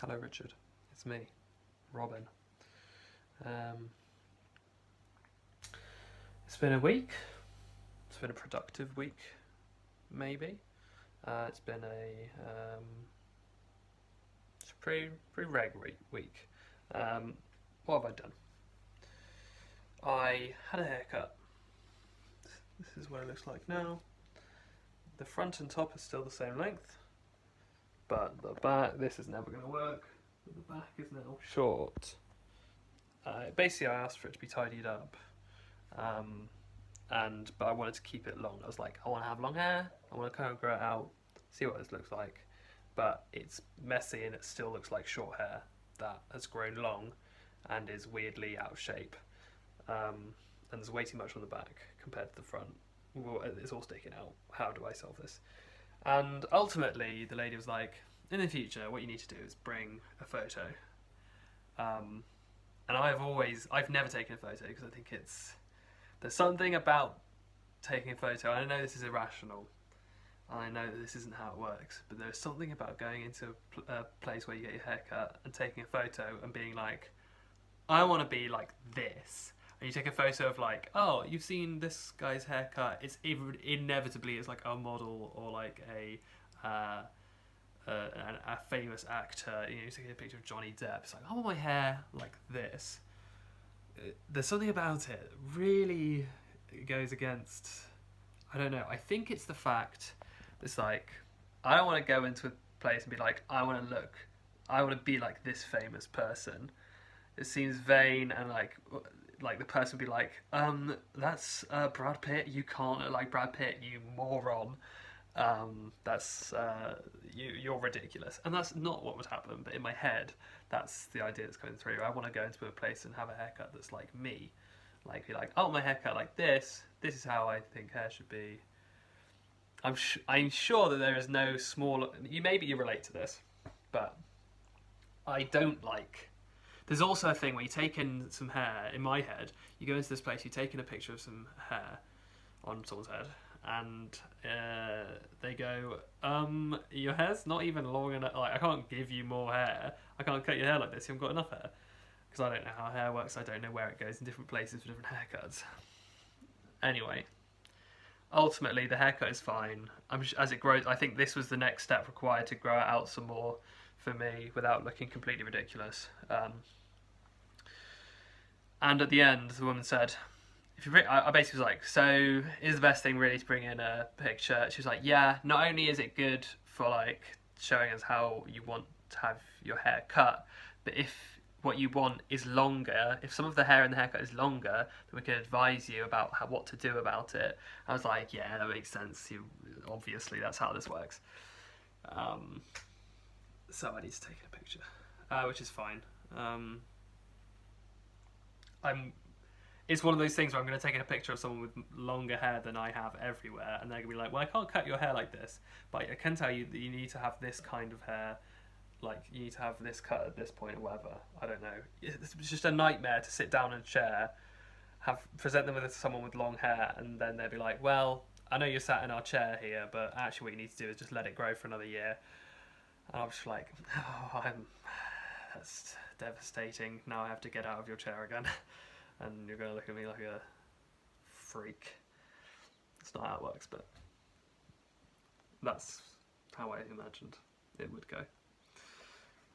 Hello, Richard. It's me, Robin. Um, it's been a week. It's been a productive week, maybe. It's been it's a pretty regular week. Um, what have I done? I had a haircut. This is what it looks like now. The front and top is still the same length, but the back. This is never going to work. The back is now short. Basically, I asked for it to be tidied up. Um, but I wanted to keep it long. I was like, I want to have long hair. I want to kind of grow it out, see what this looks like. But it's messy and it still looks like short hair that has grown long and is weirdly out of shape. And there's way too much on the back compared to the front. Well, it's all sticking out. How do I solve this? And ultimately, the lady was like, in the future, what you need to do is bring a photo. And I've never taken a photo because I think there's something about taking a photo. I know this is irrational. I know that this isn't how it works, but there's something about going into a place where you get your hair cut and taking a photo and being like, I want to be like this. And you take a photo of like, oh, you've seen this guy's haircut. It's inevitably it's like a model or like a famous actor. You know, you take a picture of Johnny Depp. It's like, I want my hair like this. There's something about it that really goes against. I don't know. I think it's the fact it's like I don't want to go into a place and be like I want to be like this famous person. It seems vain and like the person would be like that's Brad Pitt. You can't look like Brad Pitt, you moron. That's you're ridiculous, and that's not what would happen. But in my head, that's the idea that's coming through. I want to go into a place and have a haircut that's like me, like be like, oh, my haircut like this. This is how I think hair should be. I'm sure that there is no small. Maybe you relate to this, but I don't like. There's also a thing where you take in some hair. In my head, you go into this place, you take in a picture of some hair on someone's head, and they go, your hair's not even long enough. Like, I can't give you more hair. I can't cut your hair like this. You haven't got enough hair. Because I don't know how hair works. I don't know where it goes in different places for different haircuts. Anyway, ultimately the haircut is fine. As it grows, I think this was the next step required to grow it out some more for me without looking completely ridiculous. And at the end, the woman said, "If you bring," I basically was like, "So is the best thing really to bring in a picture?" She was like, "Yeah. Not only is it good for like showing us how you want to have your hair cut, but if what you want is longer, if some of the hair in the haircut is longer, then we can advise you about what to do about it." I was like, "Yeah, that makes sense. Obviously that's how this works." So I need to take a picture, which is fine. I'm It's one of those things where I'm going to take a picture of someone with longer hair than I have everywhere, and they're going to be like, well, I can't cut your hair like this, but I can tell you that you need to have this kind of hair, like, you need to have this cut at this point or whatever. I don't know. It's just a nightmare to sit down in a chair, present them with someone with long hair, and then they'll be like, well, I know you're sat in our chair here, but actually what you need to do is just let it grow for another year. And I'm just like, oh, that's devastating. Now I have to get out of your chair again. And you're going to look at me like a freak. That's not how it works, but that's how I imagined it would go.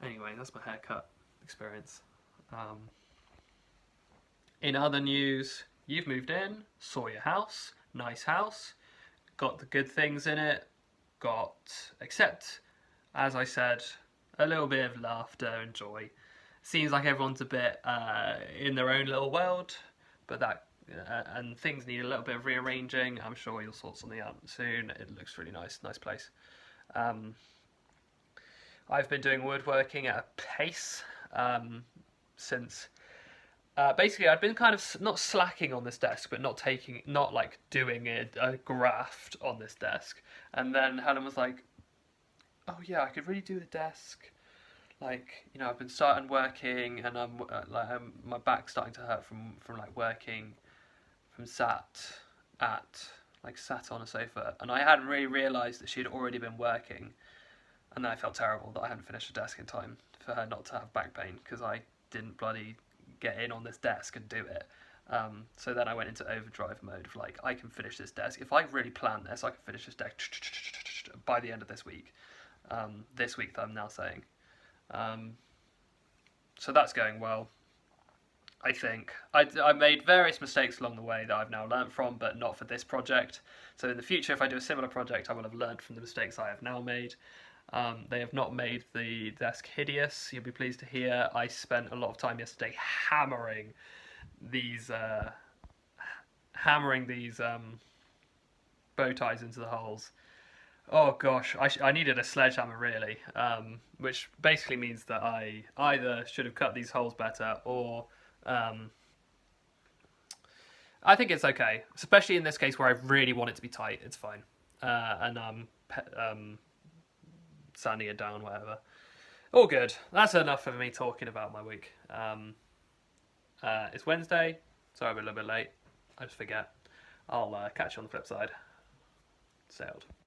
Anyway, that's my haircut experience. In other news, you've moved in, saw your house, nice house, got the good things in it, except, as I said, a little bit of laughter and joy. Seems like everyone's a bit in their own little world, but and things need a little bit of rearranging. I'm sure you'll sort something out soon. It looks really nice place. I've been doing woodworking at a pace since. Basically, I'd been kind of not slacking on this desk, but not like doing a graft on this desk. And then Helen was like, "Oh yeah, I could really do the desk. Like, you know, I've been starting working, and my back's starting to hurt from like working, from sat on a sofa, and I hadn't really realised that she'd already been working And then I felt terrible that I hadn't finished the desk in time for her not to have back pain because I didn't bloody get in on this desk and do it. So then I went into overdrive mode of like, I can finish this desk. If I really plan this, I can finish this desk by the end of this week. This week that I'm now saying. So that's going well. I think I made various mistakes along the way that I've now learnt from, but not for this project. So in the future, if I do a similar project, I will have learnt from the mistakes I have now made. They have not made the desk hideous. You'll be pleased to hear I spent a lot of time yesterday hammering these bow ties into the holes. Oh gosh, I needed a sledgehammer really, which basically means that I either should have cut these holes better or I think it's okay, especially in this case where I really want it to be tight. It's fine, and sanding it down, whatever. All good. That's enough of me talking about my week. It's Wednesday, so I'm a little bit late. I just forget. I'll catch you on the flip side. Sailed.